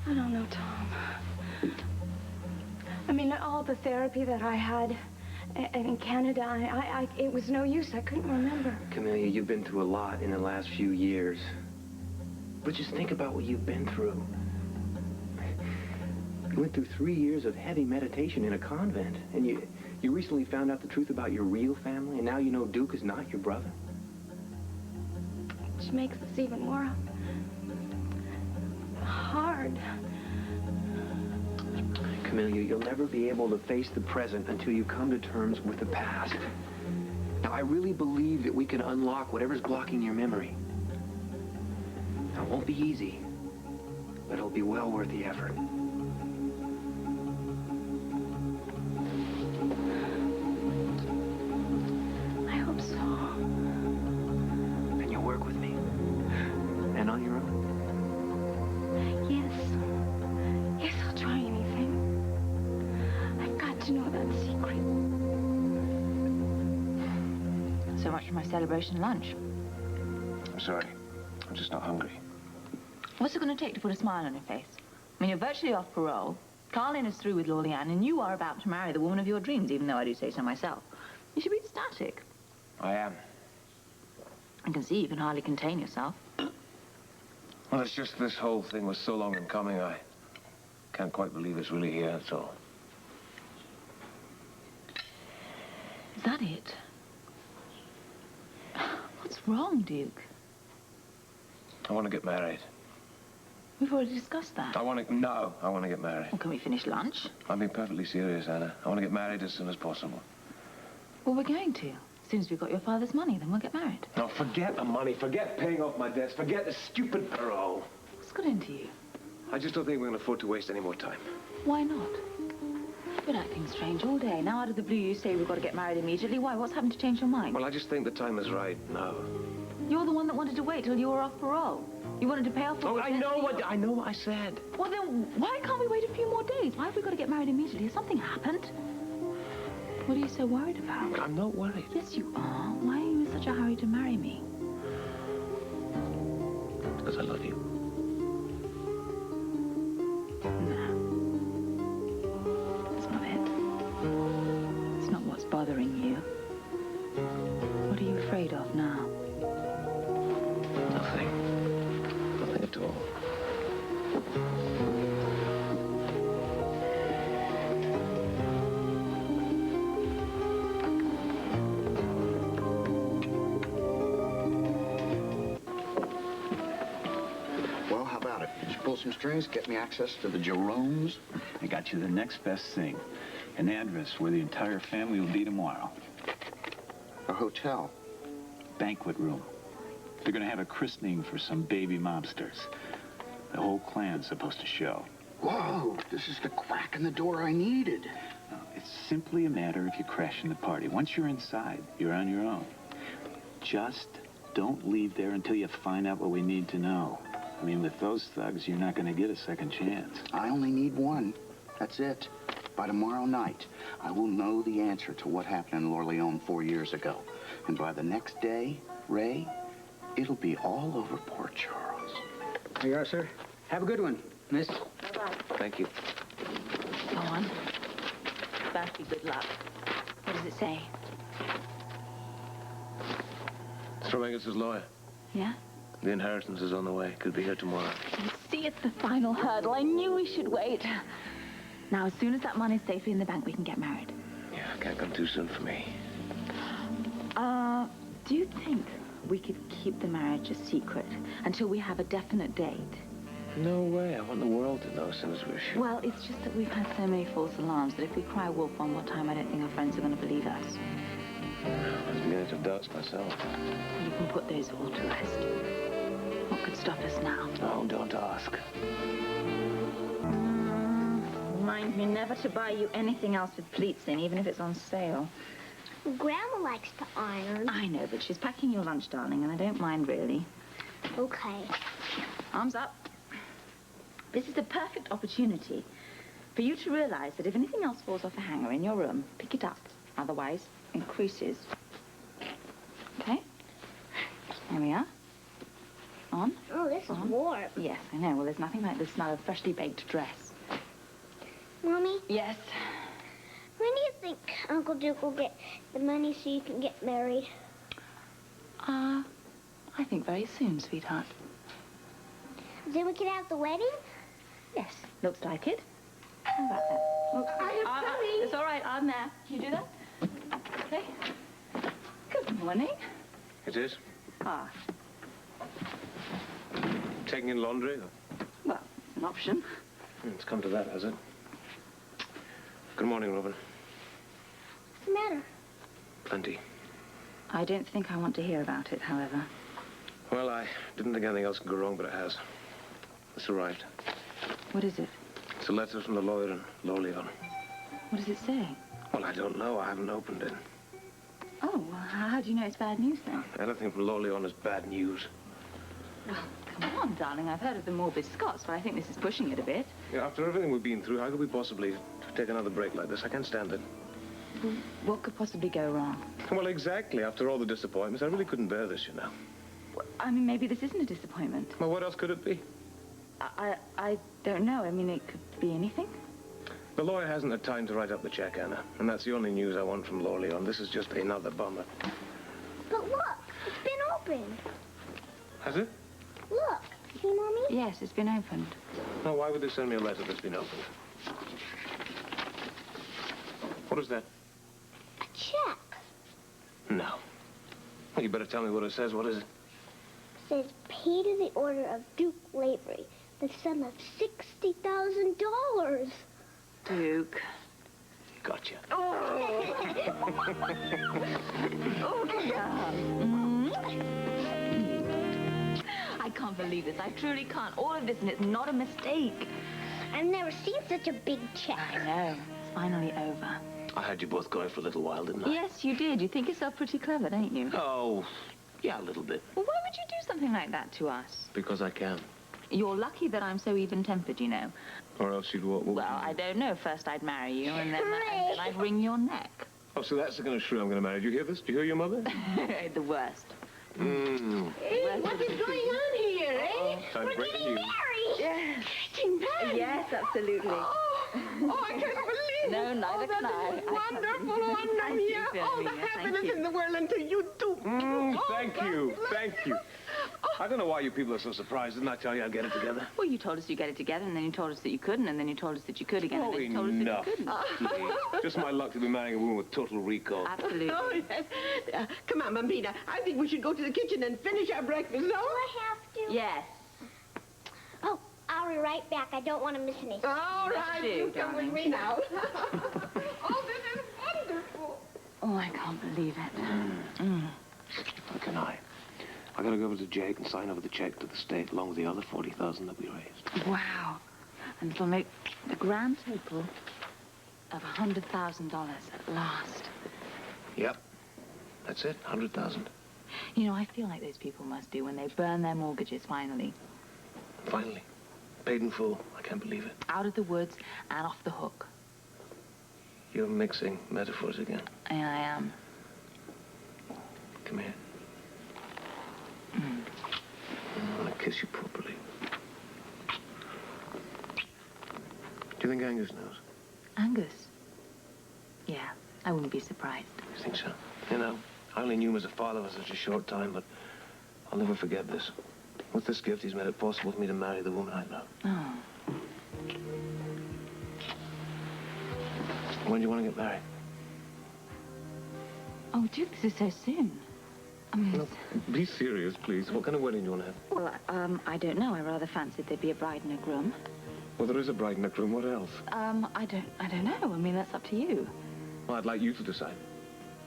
I don't know, Tom. I mean, all the therapy that I had in Canada, it was no use. I couldn't remember. Camelia, you've been through a lot in the last few years. But just think about what you've been through. You went through 3 years of heavy meditation in a convent, and you recently found out the truth about your real family, and now you know Duke is not your brother. Which makes this even more hard. Camelia, you'll never be able to face the present until you come to terms with the past. Now, I really believe that we can unlock whatever's blocking your memory. Now, it won't be easy, but it'll be well worth the effort. I hope so. Then you'll work with me. And on your own. Yes. Yes, I'll try anything. I've got to know that secret. So much for my celebration lunch. I'm sorry. I'm just not hungry. What's it going to take to put a smile on your face? I mean, you're virtually off parole. Carlin is through with Lorleanne, and you are about to marry the woman of your dreams, even though I do say so myself. You should be ecstatic. I am. I can see you can hardly contain yourself. Well, it's just this whole thing was so long in coming, I can't quite believe it's really here, that's all. Is that it? What's wrong, Duke? I want to get married. We've already discussed that. I want to get married. Well, can we finish lunch? I'm being perfectly serious, Anna. I want to get married as soon as possible. Well, we're going to. As soon as we've got your father's money, then we'll get married. Now, forget the money. Forget paying off my debts. Forget the stupid parole. What's got into you? I just don't think we can afford to waste any more time. Why not? You've been acting strange all day. Now, out of the blue, you say we've got to get married immediately. Why? What's happened to change your mind? Well, I just think the time is right now. You're the one that wanted to wait till you were off parole. You wanted to pay off... Oh, I know what I said. Well, then, why can't we wait a few more days? Why have we got to get married immediately? Has something happened? What are you so worried about? I'm not worried. Yes, you are. Why are you in such a hurry to marry me? Because I love you. No. That's not it. It's not what's bothering you. What are you afraid of now? Nothing. Nothing at all. Well, how about it? Did you pull some strings, get me access to the Jeromes? I got you the next best thing. An address where the entire family will be tomorrow. A hotel. Banquet room. They're going to have a christening for some baby mobsters. The whole clan's supposed to show. Whoa, this is the crack in the door I needed. No, it's simply a matter of you crashing the party. Once you're inside, you're on your own. Just don't leave there until you find out what we need to know. I mean, with those thugs, you're not going to get a second chance. I only need one. That's it. By tomorrow night, I will know the answer to what happened in Lorleone 4 years ago. And by the next day, Ray, it'll be all over Port Charles. Here you are, sir. Have a good one, miss. Bye-bye. Thank you. Go on. Backy, good luck. What does it say? It's from Angus's lawyer. Yeah? The inheritance is on the way. Could be here tomorrow. You see, it's the final hurdle. I knew we should wait. Now, as soon as that money's safely in the bank, we can get married. Yeah, can't come too soon for me. Do you think we could keep the marriage a secret until we have a definite date? No way. I want the world to know as soon as we're sure. Well, it's just that we've had so many false alarms that if we cry wolf one more time, I don't think our friends are going to believe us. I'm beginning to doubt myself. You can put those all to rest. What could stop us now? No, don't ask. remind me never to buy you anything else with pleats in, even if it's on sale. Grandma likes to iron. I know, but she's packing your lunch, darling, and I don't mind, really. Okay. Arms up. This is the perfect opportunity for you to realize that if anything else falls off a hanger in your room, pick it up. Otherwise, it creases. Okay? There we are. On. Oh, this is warm. Yes, I know. Well, there's nothing like the smell of freshly baked dress. Mommy? Yes? When do you think Uncle Duke will get the money so you can get married? I think very soon, sweetheart. Then we can have the wedding? Yes, looks like it. How about that? It's all right, I'm there. Can you do that? Okay. Good morning. It is? Ah, Taking in laundry? well, it's an option. It's come to that, has it? Good morning, Robin. What's the matter? Plenty. I don't think I want to hear about it, however. Well, I didn't think anything else could go wrong, but it has. It's arrived. What is it? It's a letter from the lawyer in Lorleon. What does it say? Well, I don't know. I haven't opened it. Oh, well, how do you know it's bad news, then? Anything from Lorleon is bad news. Oh, come on, darling. I've heard of the morbid Scots, but I think this is pushing it a bit. Yeah, after everything we've been through, how could we possibly take another break like this? I can't stand it. What could possibly go wrong? Well, exactly. After all the disappointments, I really couldn't bear this, you know. Well, I mean, maybe this isn't a disappointment. Well, what else could it be? I don't know. I mean, it could be anything. The lawyer hasn't had time to write up the check, Anna. And that's the only news I want from Lorleon. This is just another bummer. But look, it's been opened. Has it? Look. See, Mommy? Yes, it's been opened. Now, why would they send me a letter that's been opened? What is that? A check. No. Well, you better tell me what it says. What is it? It says, pay to the order of Duke Lavery, the sum of $60,000. Duke. Gotcha. Oh, I can't believe this. I truly can't. All of this, and it's not a mistake. I've never seen such a big check. I know. It's finally over. I had you both going for a little while, didn't I? Yes, you did. You think yourself pretty clever, don't you? Oh, yeah, a little bit. Well, why would you do something like that to us? Because I can. You're lucky that I'm so even-tempered, you know. Or else you'd what? Well, I don't know. First I'd marry you, and then I'd wring your neck. Oh, so that's the kind of shrew I'm going to marry. Do you hear this? Do you hear your mother? The worst. Hey, what is going on here, eh? Time to break the news. Yes. Getting married. Yes, absolutely. Oh, I can't believe it. No, neither can I. That is wonderful, wonderful. Yeah, all the happiness in the world until you do. Thank you. Thank you. I don't know why you people are so surprised. Didn't I tell you I'd get it together? Well, you told us you'd get it together, and then you told us that you couldn't, and then you told us that you could again, and then you told us enough. that you couldn't. Just my luck to be marrying a woman with total recall. Absolutely. Oh, yes. Come on, Bambina. I think we should go to the kitchen and finish our breakfast, no? Do I have to? Yes. Oh, I'll be right back. I don't want to miss anything. All right, you come with me now. Oh, this is wonderful. Oh, I can't believe it. How can I? I gotta go over to Jake and sign over the check to the state along with the other 40,000 that we raised. Wow. And it'll make a grand total of $100,000 at last. Yep. That's it, 100,000. You know, I feel like those people must do when they burn their mortgages finally. Finally. Paid in full. I can't believe it. Out of the woods and off the hook. You're mixing metaphors again. And I am. Come here. I want to kiss you properly. Do you think Angus knows? Angus? Yeah, I wouldn't be surprised. You think so? You know, I only knew him as a father for such a short time, but I'll never forget this. With this gift, he's made it possible for me to marry the woman I love. Oh. When do you want to get married? Oh, Duke, this is so soon. I mean, No, be serious, please. What kind of wedding do you want to have? well, I don't know. I rather fancied there'd be a bride and a groom. Well, there is a bride and a groom. What else? I don't know. I mean, that's up to you. Well, I'd like you to decide.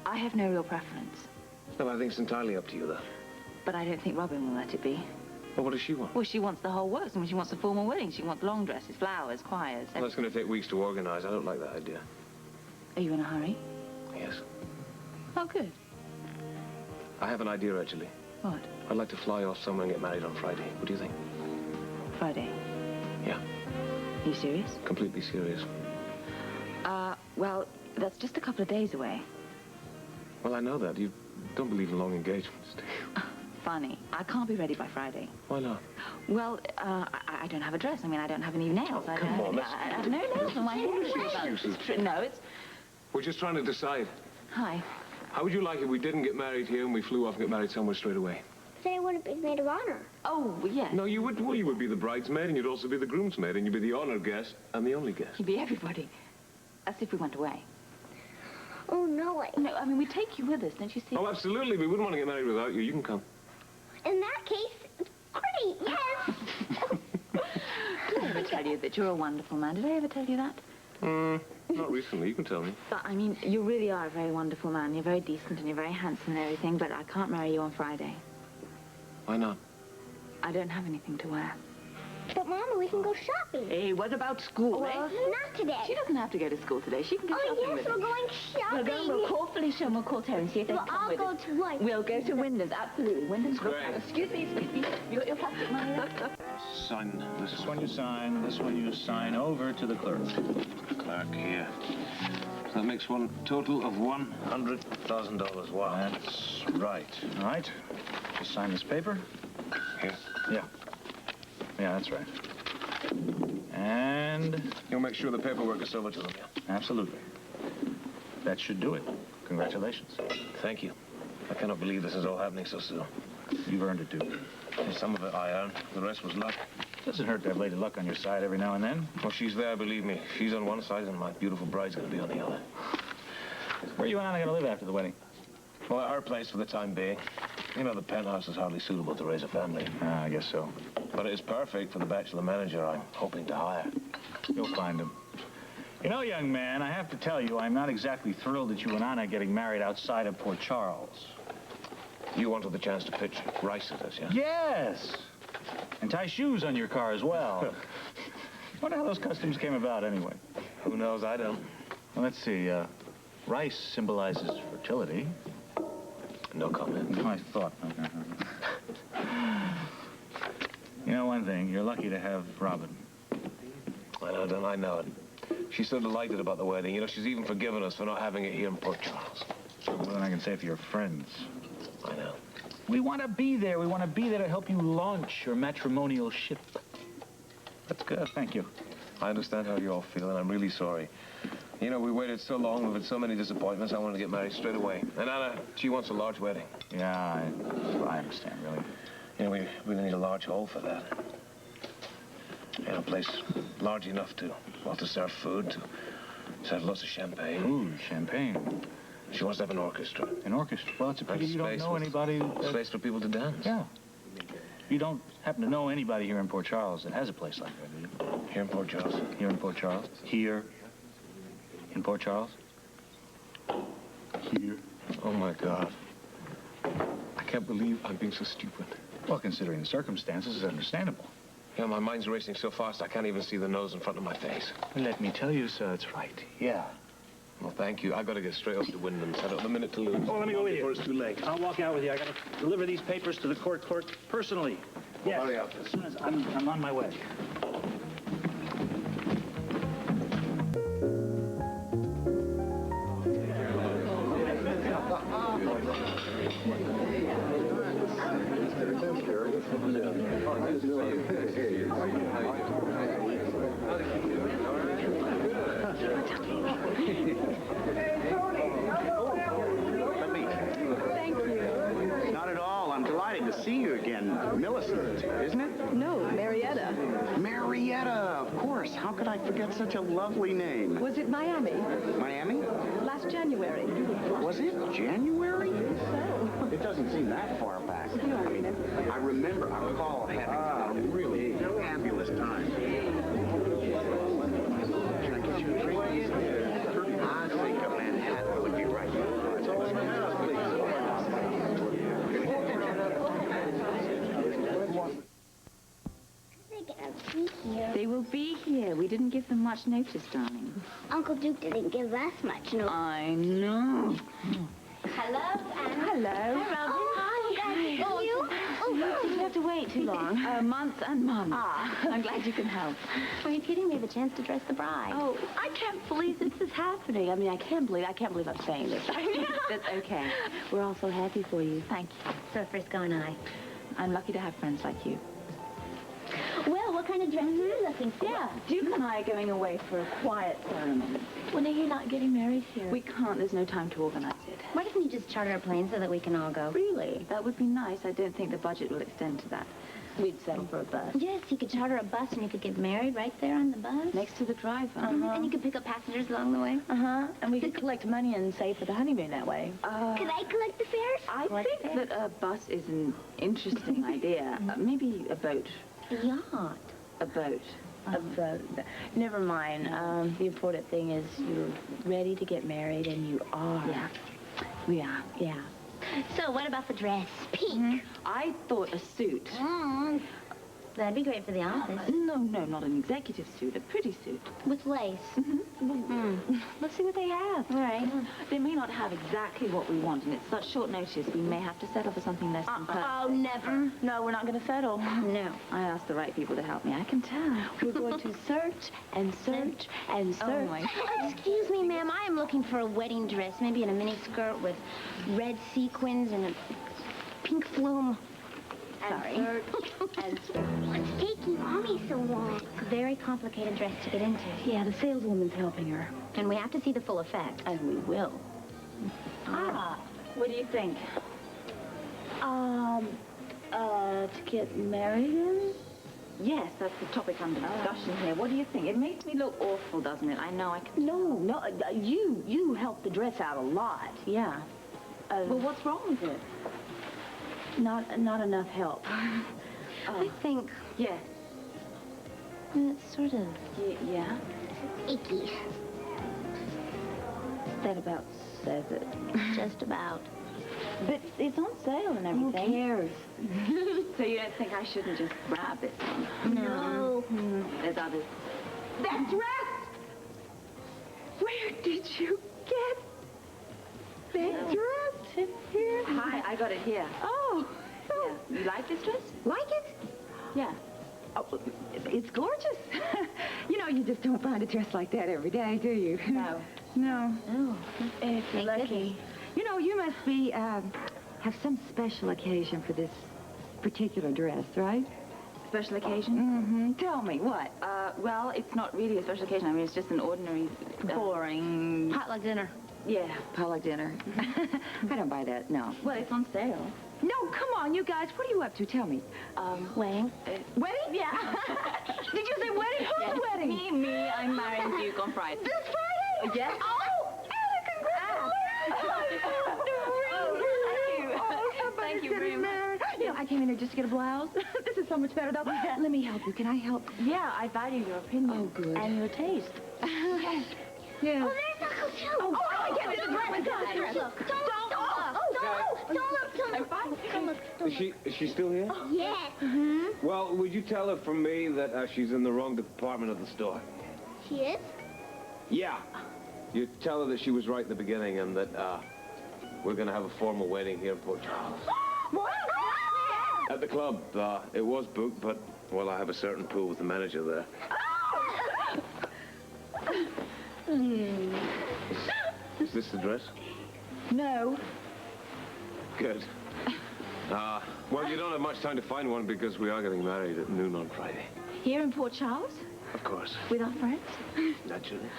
I have no real preference. No, I think it's entirely up to you, though. But I don't think Robin will let it be. Well, what does she want? Well, she wants the whole works. I mean, she wants a formal wedding. She wants long dresses, flowers, choirs. Well, that's going to take weeks to organize. I don't like that idea. Are you in a hurry? Yes. Oh, good. I have an idea, actually. What? I'd like to fly off somewhere and get married on Friday. What do you think? Friday? Yeah. Are you serious? Completely serious. Well, that's just a couple of days away. Well, I know that. You don't believe in long engagements, do you? Funny. I can't be ready by Friday. Why not? Well, I don't have a dress. I mean, I don't have any nails. Oh, come on, I have no nails on my hair. No, it's... We're just trying to decide. Hi. How would you like if we didn't get married here and we flew off and got married somewhere straight away? Then I wouldn't be maid of honor. Oh, yes. No, you would. Well, you would be the bridesmaid, and you'd also be the groomsmaid, and you'd be the honored guest and the only guest. You'd be everybody. That's if we went away. Oh, no. No, I mean, we'd take you with us, don't you see? Oh, absolutely. We wouldn't want to get married without you. You can come. In that case, great, yes. Did I ever tell you that you're a wonderful man? Did I ever tell you that? Not recently. You can tell me. But, I mean, you really are a very wonderful man. You're very decent and you're very handsome and everything, but I can't marry you on Friday. Why not? I don't have anything to wear. But, Mama, we can go shopping. Hey, what about school, Well, eh? not today. She doesn't have to go to school today. She can go shopping yes, with we're us. going shopping. We'll call Felicia and we'll call Terry and see if they Well, can come I'll with go us. to what? We'll go to Wyndham's, absolutely. Wyndham's. Great. Excuse me. You got your plastic money there? Sign This one you sign, this one you sign over to the clerk. Clerk here. So that makes one total of $100,000. Wow. That's right. All right. Just sign this paper. Here. Yeah. Yeah, that's right. And... You'll make sure the paperwork is over to them, yeah? Absolutely. That should do it. Congratulations. Thank you. I cannot believe this is all happening so soon. You've earned it, too. Some of it I earned. The rest was luck. Doesn't hurt to have Lady Luck on your side every now and then. Well, she's there, believe me. She's on one side, and my beautiful bride's going to be on the other. Where are you and Anna going to live after the wedding? Well, at our place for the time being. You know, the penthouse is hardly suitable to raise a family. I guess so. But it is perfect for the bachelor manager I'm hoping to hire. You'll find him. You know, young man, I have to tell you, I'm not exactly thrilled that you and Anna are getting married outside of Port Charles. You wanted the chance to pitch rice at us, yeah? Yes! And tie shoes on your car as well. Wonder how those customs came about, anyway. Who knows? I don't. Well, let's see. Rice symbolizes fertility. No comment. No, I thought. You know one thing. You're lucky to have Robin. I know it. She's so delighted about the wedding. You know, she's even forgiven us for not having it here in Port Charles. More than I can say for your friends. I know. We want to be there. We want to be there to help you launch your matrimonial ship. That's good. Thank you. I understand how you all feel, and I'm really sorry. You know, we waited so long, we've had so many disappointments, I wanted to get married straight away. And Anna, she wants a large wedding. Yeah, I understand, really. You know, we really need a large hall for that. You know, a place large enough to, well, to serve food, to serve lots of champagne. Ooh, champagne. She wants to have an orchestra. An orchestra? Well, it's a pity you don't know anybody... Space for people to dance. Yeah. You don't happen to know anybody here in Port Charles that has a place like that, do you? Here in Port Charles? Here in Port Charles? Here in Port Charles? Here. Oh, my God. I can't believe I'm being so stupid. Well, considering the circumstances, it's understandable. Yeah, my mind's racing so fast I can't even see the nose in front of my face. Well, let me tell you, sir, it's right. Yeah. Well, thank you. I've got to get straight up to Wyndham's. I don't have a minute to lose. Oh, let me go with you. Before it's too late. I'll walk out with you. I got to deliver these papers to the court clerk personally. Yes. Hurry up. As soon as I'm on my way. Thank you. Not at all. I'm delighted to see you again. Millicent, isn't it? No, Marietta. Marietta, of course. How could I forget such a lovely name? Was it Miami? Miami? Last January. Was it January? So. It doesn't seem that far back. I mean, I recall having a really fabulous time. Can I get you a drink? I think a Manhattan would be right. didn't give them much notice, darling. Uncle Duke didn't give us much notice. I know. Hello, Anne. Hello. Hi, Robin. Oh, Hi. oh, you? Oh, Did you have to wait too long? Months and months. I'm glad you can help. Are you kidding? We have a chance to dress the bride. Oh, I can't believe this is happening. I mean, I can't believe I'm saying this. That's okay. We're all so happy for you. Thank you. So Frisco and I. I'm lucky to have friends like you. Well, what kind of dress are you looking for? Yeah, Duke and I are going away for a quiet ceremony. When are you not getting married here? We can't. There's no time to organize it. Why doesn't you just charter a plane so that we can all go? Really? That would be nice. I don't think the budget will extend to that. We'd settle for a bus. Yes, you could charter a bus and you could get married right there on the bus. Next to the driver. And you could pick up passengers along the way. And we could collect money and save for the honeymoon that way. Could I collect the fares? I think that a bus is an interesting idea. Maybe a boat. A yacht. A boat. A boat. Never mind. The important thing is you're ready to get married, and you are. Yeah. We are. Yeah. So what about the dress? Pink. I thought a suit. That'd be great for the office. No, not an executive suit. A pretty suit. With lace. Let's see what they have. All right. They may not have exactly what we want, and it's such short notice. We may have to settle for something less than perfect. Oh, never. No, we're not going to settle. No. I asked the right people to help me. I can tell. We're going to search and search and search. Oh, my Oh, excuse me, ma'am. I am looking for a wedding dress, maybe in a mini skirt with red sequins and a pink flume. Sorry. And search. What's taking Mommy so long? It's a very complicated dress to get into. Yeah, the saleswoman's helping her. And we have to see the full effect. And we will. What do you think? To get married in? Yes, that's the topic under discussion here. What do you think? It makes me look awful, doesn't it? I know I can... No, you helped the dress out a lot. Yeah. Well, what's wrong with it? Not enough help. I think Yes. it's sort of Yeah? icky. That about says it. Just about. But it's on sale and Who everything. cares? So you don't think I shouldn't just grab this one? No. There's others. That dress! Where did you get that dress? Here. Hi, I got it here. Oh. Yeah. You like this dress? Like it? Yeah. Oh, it's gorgeous. You know, you just don't find a dress like that every day, do you? No. No. Oh, if you're lucky. You know, you must be, have some special occasion for this particular dress, right? Special occasion? Mm-hmm. Tell me, what? Well, it's not really a special occasion. I mean, it's just an ordinary, boring... Potluck dinner. Yeah. Potluck dinner. I don't buy that, no. Well, it's on sale. No, come on, you guys. What are you up to? Tell me. Wedding. Wedding? Yeah. Did you say wedding? Who's wedding? Me. I'm marrying Duke on Friday. This Friday? Yes. Oh, Anna, congratulations! Thank you very much. You know, I came in here just to get a blouse. This is so much better, though. Let me help you. Can I help? Yeah, I value your opinion. Oh, good. And your taste. Yeah. Oh, there's Uncle Joe. Oh, I can't do the dress. Look. Don't look. Is she still here? Yes. Well, would you tell her from me that she's in the wrong department of the store? She is? Yeah. You tell her that she was right in the beginning and that we're going to have a formal wedding here in Port Charles. What? At the club. It was booked, but, well, I have a certain pool with the manager there. Is this the dress? No. Good. Well, you don't have much time to find one because we are getting married at noon on Friday. Here in Port Charles? Of course. With our friends? Naturally.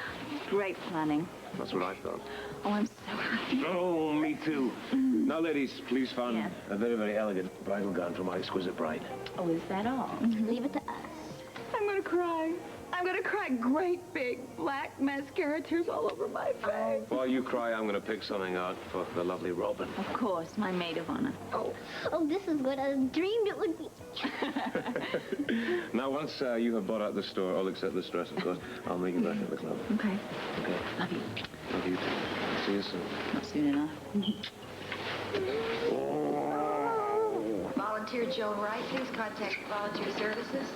Great planning. That's what I thought. Oh, I'm so happy. Oh, me too. Now, ladies, please find a very, very elegant bridal gown for my exquisite bride. Oh, is that all? Leave it to us. I'm going to cry. I'm going to cry great big black mascara tears all over my face. While you cry, I'm going to pick something out for the lovely Robin. Of course, my maid of honor. Oh, this is what I dreamed it would be. Now, once you have bought out the store, all except this dress, of course, I'll meet you back at the club. Okay. Okay. Love you. Love you too. See you soon. Not soon enough. Volunteer Volunteer Joan Wright, please contact Volunteer Services.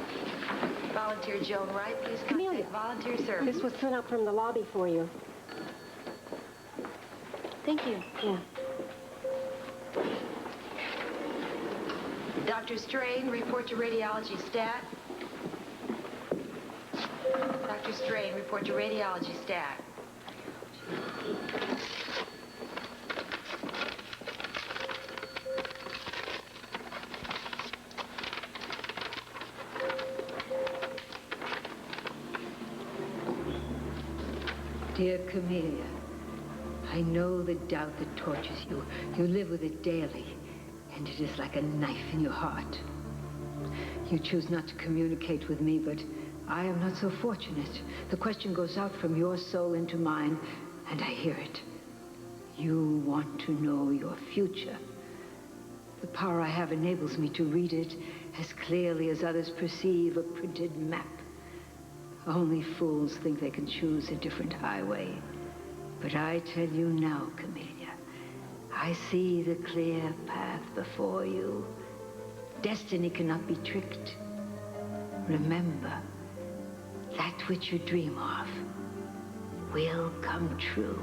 Volunteer Joan Wright, please contact Camellia. Volunteer Services. This was sent up from the lobby for you. Thank you. Yeah. Dr. Strain, report to radiology stat. Dr. Strain, report to radiology stat. Dear Camellia, I know the doubt that tortures you. You live with it daily, and it is like a knife in your heart. You choose not to communicate with me, but I am not so fortunate. The question goes out from your soul into mine, and I hear it. You want to know your future. The power I have enables me to read it as clearly as others perceive a printed map. Only fools think they can choose a different highway. But I tell you now, Camellia, I see the clear path before you. Destiny cannot be tricked. Remember, that which you dream of will come true.